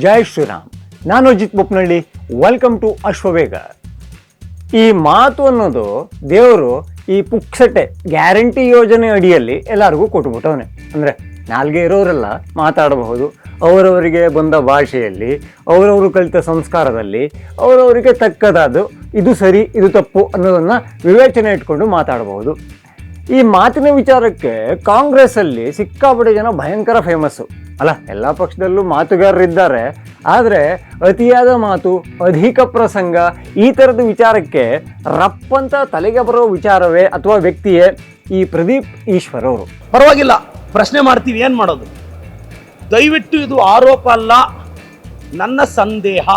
ಜೈ ಶ್ರೀರಾಮ್. ನಾನು Ajith Boppanahalli. Welcome to Ashwavega. ಈ ಮಾತು ಅನ್ನೋದು ದೇವರು ಈ ಪುಕ್ಸಟೆ ಗ್ಯಾರಂಟಿ ಯೋಜನೆ ಅಡಿಯಲ್ಲಿ ಎಲ್ಲರಿಗೂ ಕೊಟ್ಬಿಟ್ಟವನೆ. ಅಂದರೆ ನಾಲ್ಗೆ ಇರೋರೆಲ್ಲ ಮಾತಾಡಬಹುದು, ಅವರವರಿಗೆ ಬಂದ ಭಾಷೆಯಲ್ಲಿ, ಅವರವರು ಕಲಿತ ಸಂಸ್ಕಾರದಲ್ಲಿ, ಅವರವರಿಗೆ ತಕ್ಕದಾದ ಇದು ಸರಿ ಇದು ತಪ್ಪು ಅನ್ನೋದನ್ನು ವಿವೇಚನೆ ಇಟ್ಕೊಂಡು ಮಾತಾಡಬಹುದು. ಈ ಮಾತಿನ ವಿಚಾರಕ್ಕೆ ಕಾಂಗ್ರೆಸ್ಸಲ್ಲಿ ಸಿಕ್ಕಾಪಟ್ಟೆ ಜನ ಭಯಂಕರ ಫೇಮಸ್ಸು. ಅಲ್ಲ, ಎಲ್ಲ ಪಕ್ಷದಲ್ಲೂ ಮಾತುಗಾರರಿದ್ದಾರೆ, ಆದರೆ ಅತಿಯಾದ ಮಾತು, ಅಧಿಕ ಪ್ರಸಂಗ, ಈ ಥರದ ವಿಚಾರಕ್ಕೆ ರಪ್ಪಂತ ತಲೆಗೆ ಬರೋ ವಿಚಾರವೇ ಅಥವಾ ವ್ಯಕ್ತಿಯೇ ಈ ಪ್ರದೀಪ್ ಈಶ್ವರ್ ಅವರು. ಪರವಾಗಿಲ್ಲ, ಪ್ರಶ್ನೆ ಮಾಡ್ತೀವಿ, ಏನು ಮಾಡೋದು? ದಯವಿಟ್ಟು ಇದು ಆರೋಪ ಅಲ್ಲ, ನನ್ನ ಸಂದೇಹ.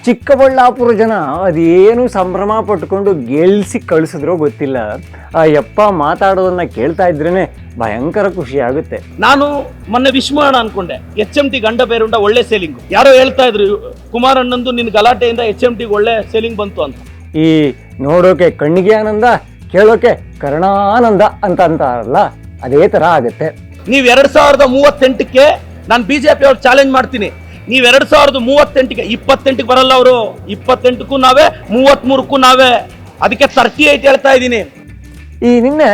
ಚಿಕ್ಕಬಳ್ಳಾಪುರ ಜನ ಅದೇನು ಸಂಭ್ರಮ ಪಟ್ಕೊಂಡು ಗೆಲ್ಸಿ ಕಳಿಸಿದ್ರೋ ಗೊತ್ತಿಲ್ಲ. ಆ ಯಪ್ಪ ಮಾತಾಡೋದನ್ನ ಕೇಳ್ತಾ ಇದ್ರೇನೆ ಭಯಂಕರ ಖುಷಿ ಆಗುತ್ತೆ. ನಾನು ಮೊನ್ನೆ ವಿಶ್ ಮಾಡೋಣ ಅನ್ಕೊಂಡೆ, HMT ಗಂಡ ಬೇರುಂಡ ಒಳ್ಳೆ ಸೇಲಿಂಗ್. ಯಾರೋ ಹೇಳ್ತಾ ಇದ್ರು, ಕುಮಾರಣ್ಣಂದು ನಿನ್ನ ಗಲಾಟೆಯಿಂದ HMT ಒಳ್ಳೆ ಸೇಲಿಂಗ್ ಬಂತು ಅಂತ. ಈ ನೋಡೋಕೆ ಕಣ್ಣಿಗೆ ಆನಂದ, ಕೇಳೋಕೆ ಕರ್ಣಾನಂದ ಅಂತ ಅಂತಾರಲ್ಲ, ಅದೇ ಥರ ಆಗುತ್ತೆ. ನೀವು 2038ಕ್ಕೆ ನಾನು BJP ಅವ್ರು ಚಾಲೆಂಜ್ ಮಾಡ್ತೀನಿ. ನೀವು 2038ಕ್ಕೆ 28ಕ್ಕೆ ಬರಲ್ಲ, ಅವರು 28ಕ್ಕೂ ನಾವೇ, 33ಕ್ಕೂ ನಾವೇ. ಅದಕ್ಕೆ 38 ಹೇಳ್ತಾ ಇದ್ದೀನಿ. ಈ ನಿನ್ನೆ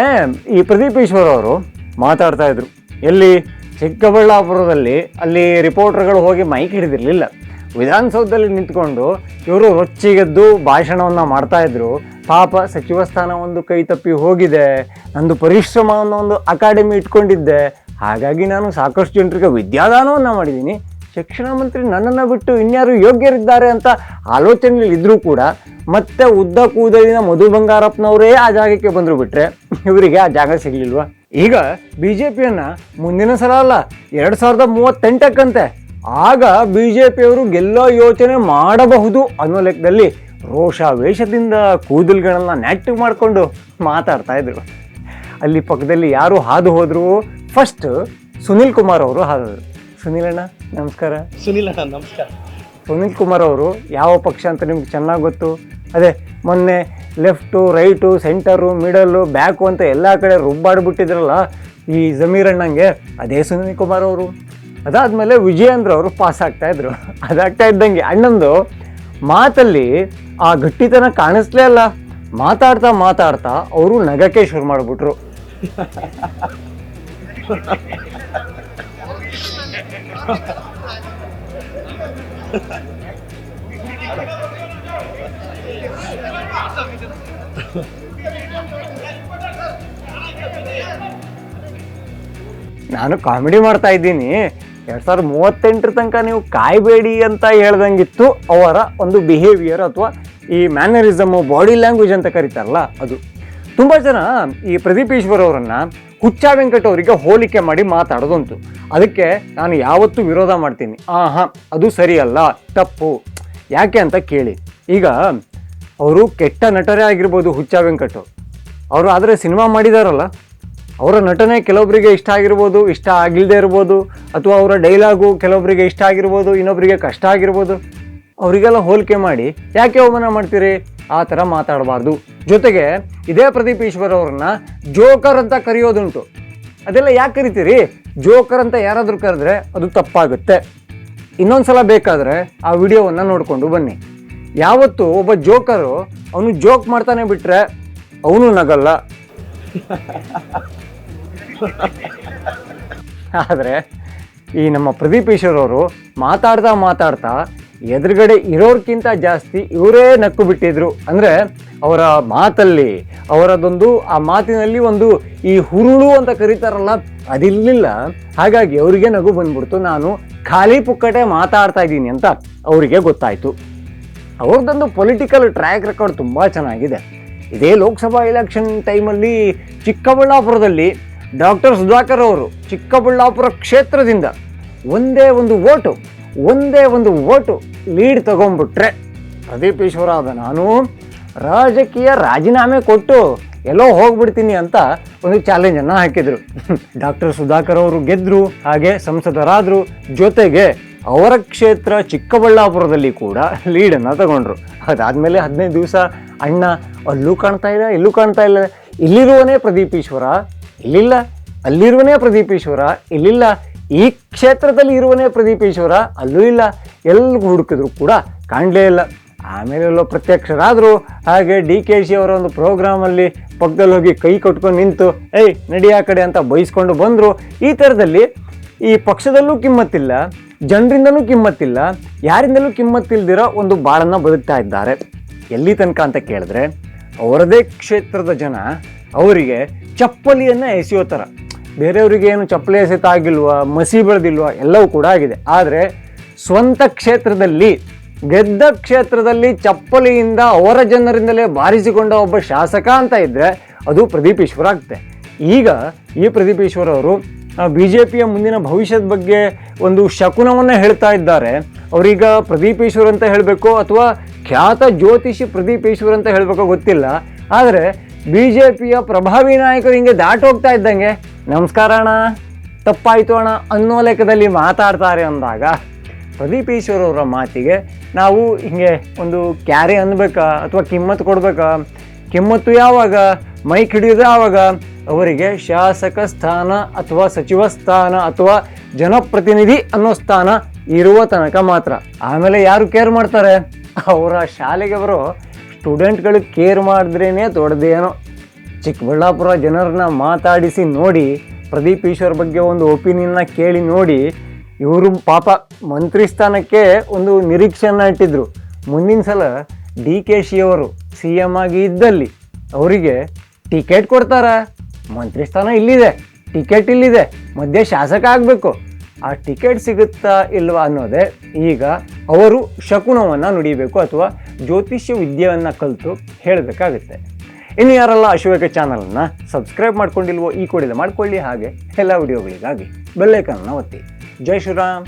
ಈ ಪ್ರದೀಪ್ ಈಶ್ವರ್ ಅವರು ಮಾತಾಡ್ತಾ ಇದ್ರು. ಎಲ್ಲಿ? ಚಿಕ್ಕಬಳ್ಳಾಪುರದಲ್ಲಿ. ಅಲ್ಲಿ ರಿಪೋರ್ಟರ್ಗಳು ಹೋಗಿ ಮೈಕ್ ಹಿಡಿದಿರಲಿಲ್ಲ. ವಿಧಾನಸೌಧದಲ್ಲಿ ನಿಂತ್ಕೊಂಡು ಇವರು ರೊಚ್ಚಿಗೆದ್ದು ಭಾಷಣವನ್ನು ಮಾಡ್ತಾ ಇದ್ರು. ಪಾಪ, ಸಚಿವ ಸ್ಥಾನ ಒಂದು ಕೈ ತಪ್ಪಿ ಹೋಗಿದೆ, ನಂದು ಪರಿಶ್ರಮವನ್ನು ಒಂದು ಅಕಾಡೆಮಿ ಇಟ್ಕೊಂಡಿದ್ದೆ, ಹಾಗಾಗಿ ನಾನು ಸಾಕಷ್ಟು ಜನರಿಗೆ ವಿದ್ಯಾದಾನವನ್ನು ಮಾಡಿದ್ದೀನಿ, ಶಿಕ್ಷಣ ಮಂತ್ರಿ ನನ್ನನ್ನು ಬಿಟ್ಟು ಇನ್ಯಾರು ಯೋಗ್ಯರಿದ್ದಾರೆ ಅಂತ ಆಲೋಚನೆಯಲ್ಲಿ ಇದ್ರೂ ಕೂಡ ಮತ್ತೆ ಉದ್ದ ಕೂದಲಿನ ಮಧು ಬಂಗಾರಪ್ಪನವರೇ ಆ ಜಾಗಕ್ಕೆ ಬಂದರು ಬಿಟ್ರೆ ಇವರಿಗೆ ಆ ಜಾಗ ಸಿಗಲಿಲ್ವಾ? ಈಗ BJPಯನ್ನು ಮುಂದಿನ ಸಲ ಅಲ್ಲ, 2038ಕ್ಕಂತೆ, ಆಗ BJPಯವರು ಗೆಲ್ಲೋ ಯೋಚನೆ ಮಾಡಬಹುದು ಅನ್ನೋ ಲೆಕ್ಕದಲ್ಲಿ ರೋಷಾವೇಶದಿಂದ ಕೂದಲುಗಳನ್ನ ನೆಟ್ಟಿಗೆ ಮಾಡಿಕೊಂಡು ಮಾತಾಡ್ತಾ ಇದ್ರು. ಅಲ್ಲಿ ಪಕ್ಕದಲ್ಲಿ ಯಾರು ಹಾದು ಹೋದ್ರು? ಫಸ್ಟ್ ಸುನಿಲ್ ಕುಮಾರ್ ಅವರು ಹಾದರು. ಸುನಿಲ್ ಅಣ್ಣ ನಮಸ್ಕಾರ. ಸುನಿಲ್ ಅಣ್ಣ ನಮಸ್ಕಾರ. ಸುನಿಲ್ ಕುಮಾರ್ ಅವರು ಯಾವ ಪಕ್ಷ ಅಂತ ನಿಮ್ಗೆ ಚೆನ್ನಾಗಿ ಗೊತ್ತು. ಅದೇ ಮೊನ್ನೆ left, right, centre, middle, back ಅಂತ ಎಲ್ಲ ಕಡೆ ರುಬ್ಬಾಡ್ಬಿಟ್ಟಿದ್ರಲ್ಲ ಈ ಜಮೀರ್ ಅಣ್ಣಂಗೆ, ಅದೇ ಸುನಿಲ್ ಕುಮಾರ್ ಅವರು. ಅದಾದಮೇಲೆ ವಿಜಯೇಂದ್ರ ಅವರು ಪಾಸ್ ಆಗ್ತಾಯಿದ್ರು. ಅದಾಗ್ತಾ ಇದ್ದಂಗೆ ಅಣ್ಣಂದು ಮಾತಲ್ಲಿ ಆ ಗಟ್ಟಿತನ ಕಾಣಿಸ್ಲೇ ಅಲ್ಲ. ಮಾತಾಡ್ತಾ ಮಾತಾಡ್ತಾ ಅವರು ನಗಕ್ಕೆ ಶುರು ಮಾಡಿಬಿಟ್ರು. ನಾನು ಕಾಮಿಡಿ ಮಾಡ್ತಾ ಇದ್ದೀನಿ, 2038 ತನಕ ನೀವು ಕಾಯಬೇಡಿ ಅಂತ ಹೇಳ್ದಂಗಿತ್ತು ಅವರ ಒಂದು ಬಿಹೇವಿಯರ್ ಅಥವಾ ಈ ಮ್ಯಾನರಿಸಮು, ಬಾಡಿ ಲ್ಯಾಂಗ್ವೇಜ್ ಅಂತ ಕರೀತಾರಲ್ಲ ಅದು. ತುಂಬ ಜನ ಈ ಪ್ರದೀಪ್ ಈಶ್ವರ್ ಅವರನ್ನು ಹುಚ್ಚ ವೆಂಕಟ್ ಅವರಿಗೆ ಹೋಲಿಕೆ ಮಾಡಿ ಮಾತಾಡೋದಂತು. ಅದಕ್ಕೆ ನಾನು ಯಾವತ್ತೂ ವಿರೋಧ ಮಾಡ್ತೀನಿ. ಅದು ಸರಿಯಲ್ಲ, ತಪ್ಪು. ಯಾಕೆ ಅಂತ ಕೇಳಿ. ಈಗ ಅವರು ಕೆಟ್ಟ ನಟರೇ ಆಗಿರ್ಬೋದು ಹುಚ್ಚ ವೆಂಕಟ್ ಅವರು, ಆದರೆ ಸಿನಿಮಾ ಮಾಡಿದಾರಲ್ಲ, ಅವರ ನಟನೆ ಕೆಲವೊಬ್ಬರಿಗೆ ಇಷ್ಟ ಆಗಿರ್ಬೋದು, ಇಷ್ಟ ಆಗಿಲ್ಲದೆ ಇರ್ಬೋದು, ಅಥವಾ ಅವರ ಡೈಲಾಗು ಕೆಲವೊಬ್ಬರಿಗೆ ಇಷ್ಟ ಆಗಿರ್ಬೋದು, ಇನ್ನೊಬ್ಬರಿಗೆ ಕಷ್ಟ ಆಗಿರ್ಬೋದು. ಅವರಿಗೆಲ್ಲ ಹೋಲಿಕೆ ಮಾಡಿ ಯಾಕೆ ಅವಮಾನ ಮಾಡ್ತೀರಿ? ಆ ಥರ ಮಾತಾಡಬಾರ್ದು. ಜೊತೆಗೆ ಇದೇ ಪ್ರದೀಪ್ ಈಶ್ವರ್ ಅವ್ರನ್ನ ಜೋಕರ್ ಅಂತ ಕರೆಯೋದುಂಟು. ಅದೆಲ್ಲ ಯಾಕೆ ಕರಿತೀರಿ? ಜೋಕರ್ ಅಂತ ಯಾರಾದರೂ ಕರೆದ್ರೆ ಅದು ತಪ್ಪಾಗುತ್ತೆ. ಇನ್ನೊಂದು ಸಲ ಬೇಕಾದರೆ ಆ ವಿಡಿಯೋವನ್ನು ನೋಡಿಕೊಂಡು ಬನ್ನಿ. ಯಾವತ್ತು ಒಬ್ಬ ಜೋಕರು ಅವನು ಜೋಕ್ ಮಾಡ್ತಾನೆ ಬಿಟ್ಟರೆ ಅವನು ನಗಲ್ಲ. ಆದರೆ ಈ ನಮ್ಮ ಪ್ರದೀಪ್ ಈಶ್ವರ್ ಅವರು ಮಾತಾಡ್ತಾ ಮಾತಾಡ್ತಾ ಎದುರುಗಡೆ ಇರೋರ್ಕಿಂತ ಜಾಸ್ತಿ ಇವರೇ ನಕ್ಕು ಬಿಟ್ಟಿದ್ರು. ಅಂದರೆ ಅವರ ಮಾತಲ್ಲಿ, ಅವರದೊಂದು ಆ ಮಾತಿನಲ್ಲಿ ಒಂದು ಈ ಹುರುಳು ಅಂತ ಕರೀತಾರಲ್ಲ, ಅದಿರಲಿಲ್ಲ. ಹಾಗಾಗಿ ಅವರಿಗೆ ನಗು ಬಂದ್ಬಿಡ್ತು. ನಾನು ಖಾಲಿ ಪುಕ್ಕಟೆ ಮಾತಾಡ್ತಾ ಇದ್ದೀನಿ ಅಂತ ಅವರಿಗೆ ಗೊತ್ತಾಯಿತು. ಅವ್ರದ್ದೊಂದು ಪೊಲಿಟಿಕಲ್ ಟ್ರ್ಯಾಕ್ ರೆಕಾರ್ಡ್ ತುಂಬ ಚೆನ್ನಾಗಿದೆ. ಇದೇ ಲೋಕಸಭಾ ಎಲೆಕ್ಷನ್ ಟೈಮಲ್ಲಿ ಚಿಕ್ಕಬಳ್ಳಾಪುರದಲ್ಲಿ ಡಾಕ್ಟರ್ ಸುಧಾಕರ್ ಅವರು ಚಿಕ್ಕಬಳ್ಳಾಪುರ ಕ್ಷೇತ್ರದಿಂದ ಒಂದೇ ಒಂದು ಓಟು ಲೀಡ್ ತಗೊಂಡ್ಬಿಟ್ರೆ ಪ್ರದೀಪ್ ಈಶ್ವರ ಆದ ನಾನು ರಾಜಕೀಯ ರಾಜೀನಾಮೆ ಕೊಟ್ಟು ಎಲ್ಲೋ ಹೋಗ್ಬಿಡ್ತೀನಿ ಅಂತ ಒಂದು ಚಾಲೆಂಜನ್ನು ಹಾಕಿದರು. ಡಾಕ್ಟರ್ ಸುಧಾಕರ್ ಅವರು ಗೆದ್ದರು, ಹಾಗೆ ಸಂಸದರಾದರು. ಜೊತೆಗೆ ಅವರ ಕ್ಷೇತ್ರ ಚಿಕ್ಕಬಳ್ಳಾಪುರದಲ್ಲಿ ಕೂಡ ಲೀಡನ್ನು ತಗೊಂಡ್ರು. ಅದಾದಮೇಲೆ 15 ದಿವಸ ಅಣ್ಣ ಅಲ್ಲೂ ಕಾಣ್ತಾ ಇಲ್ಲ, ಇಲ್ಲೂ ಕಾಣ್ತಾ ಇಲ್ಲ, ಇಲ್ಲಿರುವನೇ ಪ್ರದೀಪ್ ಈಶ್ವರ, ಇಲ್ಲಿಲ್ಲ, ಅಲ್ಲಿರುವನೇ ಪ್ರದೀಪ್ ಈಶ್ವರ, ಇಲ್ಲಿಲ್ಲ, ಈ ಕ್ಷೇತ್ರದಲ್ಲಿ ಇರುವನೇ ಪ್ರದೀಪ್ ಈಶ್ವರ, ಅಲ್ಲೂ ಇಲ್ಲ, ಎಲ್ಲಿ ಹುಡುಕಿದ್ರು ಕೂಡ ಕಾಣಲೇ ಇಲ್ಲ. ಆಮೇಲೆ ಎಲ್ಲೋ ಪ್ರತ್ಯಕ್ಷರಾದರು. ಹಾಗೆ DKಶಿ ಅವರ ಒಂದು ಪ್ರೋಗ್ರಾಮಲ್ಲಿ ಪಕ್ಕದಲ್ಲಿ ಹೋಗಿ ಕೈ ಕಟ್ಕೊಂಡು ನಿಂತು ಏಯ್ ನಡಿ ಆ ಕಡೆ ಅಂತ ಬೈಸ್ಕೊಂಡು ಬಂದರು. ಈ ಥರದಲ್ಲಿ ಈ ಪಕ್ಷದಲ್ಲೂ ಕಿಮ್ಮತ್ತಿಲ್ಲ, ಜನರಿಂದಲೂ ಕಿಮ್ಮತ್ತಿಲ್ಲ, ಯಾರಿಂದಲೂ ಕಿಮ್ಮತ್ತಿಲ್ದಿರೋ ಒಂದು ಬಾಳನ್ನು ಬದುಕ್ತಾ ಇದ್ದಾರೆ. ಎಲ್ಲಿ ತನಕ ಅಂತ ಕೇಳಿದ್ರೆ ಅವರದೇ ಕ್ಷೇತ್ರದ ಜನ ಅವರಿಗೆ ಚಪ್ಪಲಿಯನ್ನು ಎಸೆಯೋ ಥರ. ಬೇರೆಯವರಿಗೆ ಏನು ಚಪ್ಪಲಿ ಎಸೆತ ಆಗಿಲ್ವಾ, ಮಸಿ ಬೆಳೆದಿಲ್ವಾ, ಎಲ್ಲವೂ ಕೂಡ ಆಗಿದೆ. ಆದರೆ ಸ್ವಂತ ಕ್ಷೇತ್ರದಲ್ಲಿ, ಗೆದ್ದ ಕ್ಷೇತ್ರದಲ್ಲಿ ಚಪ್ಪಲಿಯಿಂದ ಅವರ ಜನರಿಂದಲೇ ಬಾರಿಸಿಕೊಂಡ ಒಬ್ಬ ಶಾಸಕ ಅಂತ ಇದ್ದರೆ ಅದು ಪ್ರದೀಪ್ ಈಶ್ವರ ಆಗುತ್ತೆ. ಈಗ ಈ ಪ್ರದೀಪ್ ಈಶ್ವರ ಅವರು BJPಯ ಮುಂದಿನ ಭವಿಷ್ಯದ ಬಗ್ಗೆ ಒಂದು ಶಕುನವನ್ನು ಹೇಳ್ತಾ ಇದ್ದಾರೆ. ಅವರೀಗ ಪ್ರದೀಪ್ ಈಶ್ವರ್ ಅಂತ ಹೇಳಬೇಕು ಅಥವಾ ಖ್ಯಾತ ಜ್ಯೋತಿಷಿ ಪ್ರದೀಪ್ ಈಶ್ವರ್ ಅಂತ ಹೇಳಬೇಕೋ ಗೊತ್ತಿಲ್ಲ. ಆದರೆ BJPಯ ಪ್ರಭಾವಿ ನಾಯಕರು ಹಿಂಗೆ ದಾಟಿ ಹೋಗ್ತಾ ಇದ್ದಂಗೆ ನಮಸ್ಕಾರ ಅಣ್ಣ, ತಪ್ಪಾಯಿತು ಅಣ್ಣ ಅನ್ನೋ ಲೆಕ್ಕದಲ್ಲಿ ಮಾತಾಡ್ತಾರೆ ಅಂದಾಗ ಪ್ರದೀಪ್ ಈಶ್ವರ್ ಅವರ ಮಾತಿಗೆ ನಾವು ಹಿಂಗೆ ಒಂದು ಕ್ಯಾರೆ ಅನ್ಬೇಕಾ ಅಥವಾ ಕಿಮ್ಮತ್ತು ಕೊಡ್ಬೇಕಾ? ಕಿಮ್ಮತ್ತು ಯಾವಾಗ? ಮೈಕ್ ಹಿಡಿಯೋದು ಯಾವಾಗ? ಅವರಿಗೆ ಶಾಸಕ ಸ್ಥಾನ ಅಥವಾ ಸಚಿವ ಸ್ಥಾನ ಅಥವಾ ಜನಪ್ರತಿನಿಧಿ ಅನ್ನೋ ಸ್ಥಾನ ಇರುವ ತನಕ ಮಾತ್ರ. ಆಮೇಲೆ ಯಾರು ಕೇರ್ ಮಾಡ್ತಾರೆ? ಅವರ ಶಾಲೆಗೆ ಬರೋ ಸ್ಟೂಡೆಂಟ್ಗಳು ಕೇರ್ ಮಾಡಿದ್ರೇ ದೊಡ್ಡದೇನೋ. ಚಿಕ್ಕಬಳ್ಳಾಪುರ ಜನರನ್ನ ಮಾತಾಡಿಸಿ ನೋಡಿ, ಪ್ರದೀಪ್ ಈಶ್ವರ್ ಬಗ್ಗೆ ಒಂದು ಒಪಿನಿಯನ್ನ ಕೇಳಿ ನೋಡಿ, ಇವರು ಪಾಪ ಮಂತ್ರಿ ಸ್ಥಾನಕ್ಕೆ ಒಂದು ನಿರೀಕ್ಷೆಯನ್ನು ಇಟ್ಟಿದ್ರು. ಮುಂದಿನ ಸಲ DKಶಿ ಅವರು CM ಆಗಿ ಇದ್ದಲ್ಲಿ ಅವರಿಗೆ ಟಿಕೆಟ್ ಕೊಡ್ತಾರ. ಮಂತ್ರಿ ಸ್ಥಾನ ಇಲ್ಲಿದೆ, ಟಿಕೆಟ್ ಇಲ್ಲಿದೆ, ಮಧ್ಯೆ ಶಾಸಕ ಆಗಬೇಕು. ಆ ಟಿಕೆಟ್ ಸಿಗುತ್ತಾ ಇಲ್ವಾ ಅನ್ನೋದೇ ಈಗ ಅವರು ಶಕುನವನ್ನು ನುಡಿಬೇಕು ಅಥವಾ ಜ್ಯೋತಿಷ್ಯ ವಿದ್ಯೆಯನ್ನು ಕಲಿತು ಹೇಳಬೇಕಾಗುತ್ತೆ. ಇನ್ನು ಯಾರೆಲ್ಲ ಅಶೋಕ ಚಾನಲನ್ನು ಸಬ್ಸ್ಕ್ರೈಬ್ ಮಾಡ್ಕೊಂಡಿಲ್ವೋ ಈ ಕೂಡಲೇ ಮಾಡ್ಕೊಳ್ಳಿ. ಹಾಗೆ ಎಲ್ಲ ವಿಡಿಯೋಗಳಿಗಾಗಿ ಬೆಲ್ ಐಕಾನ್ನ ಒತ್ತಿ. ಜೈ ಶ್ರೀರಾಮ್.